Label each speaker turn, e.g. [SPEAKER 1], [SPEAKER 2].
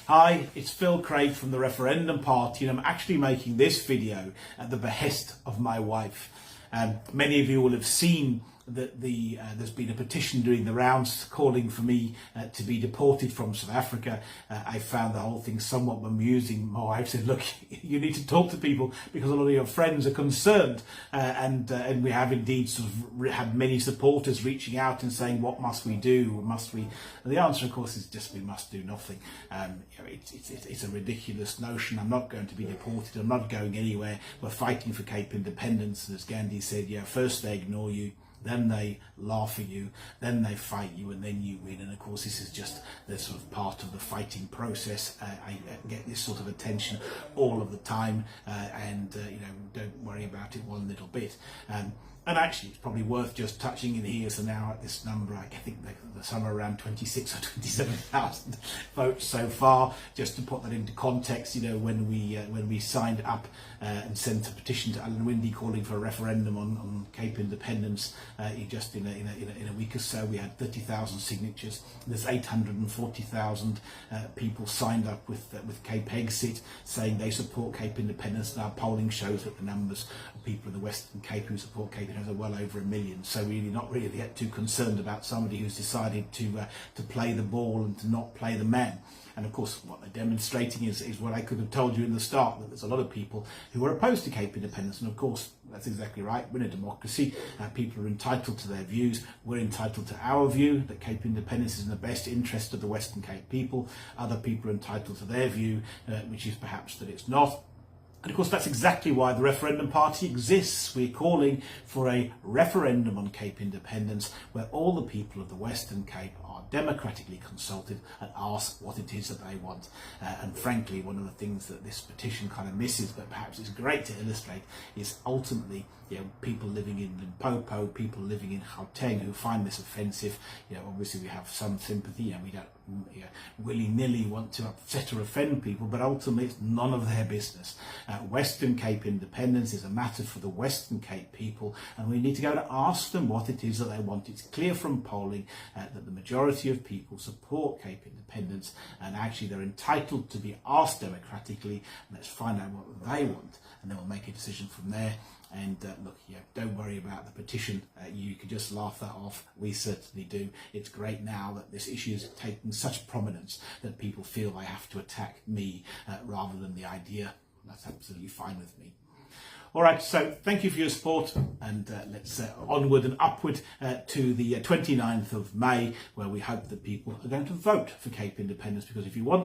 [SPEAKER 1] Hi, it's Phil Craig from the Referendum Party, and I'm actually making this video at the behest of my wife. Many of you will have seen that there's been a petition doing the rounds calling for me to be deported from South Africa. I found the whole thing somewhat amusing. My wife said, look, you need to talk to people because a lot of your friends are concerned, and we have indeed sort of had many supporters reaching out and saying, what must we do? Must we? And the answer, of course, is just we must do nothing. It's a ridiculous notion. I'm not going to be deported. I'm not going anywhere. We're fighting for Cape independence. And as Gandhi said, first they ignore you, then they laugh at you, then they fight you, and then you win. And of course, this is just the sort of part of the fighting process. I get this sort of attention all of the time, and don't worry about it one little bit. And actually, it's probably worth just touching in here. So now at this number, I think the somewhere around 26 or 27,000 votes so far. Just to put that into context, when we signed up and sent a petition to Alan Winde calling for a referendum on Cape independence, just in a week or so, we had 30,000 signatures. There's 840,000 people signed up with Cape Exit, saying they support Cape independence. And our polling shows that the numbers of people in the Western Cape who support Cape are well over 1 million. So really not really yet too concerned about somebody who's decided to play the ball and to not play the man. And of course, what they're demonstrating is what I could have told you in the start, that there's a lot of people who are opposed to Cape independence. And of course, that's exactly right. We're in a democracy. People are entitled to their views. We're entitled to our view, that Cape independence is in the best interest of the Western Cape people. Other people are entitled to their view, which is perhaps that it's not. And of course, that's exactly why the Referendum Party exists. We're calling for a referendum on Cape independence where all the people of the Western Cape are democratically consulted and asked what it is that they want. And frankly, one of the things that this petition kind of misses, but perhaps it's great to illustrate, is ultimately people living in Limpopo, people living in Gauteng who find this offensive. Obviously we have some sympathy, and we don't willy-nilly want to upset or offend people, but ultimately it's none of their business. Western Cape independence is a matter for the Western Cape people, and we need to go to ask them what it is that they want. It's clear from polling that the majority of people support Cape independence, and actually they're entitled to be asked democratically. Let's find out what they want, and then we'll make a decision from there. And look, don't worry about the petition. You can just laugh that off. We certainly do. It's great now that this issue is taking such prominence that people feel they have to attack me rather than the idea. That's absolutely fine with me. All right, so thank you for your support, and let's onward and upward to the 29th of May, where we hope that people are going to vote for Cape independence, because if you want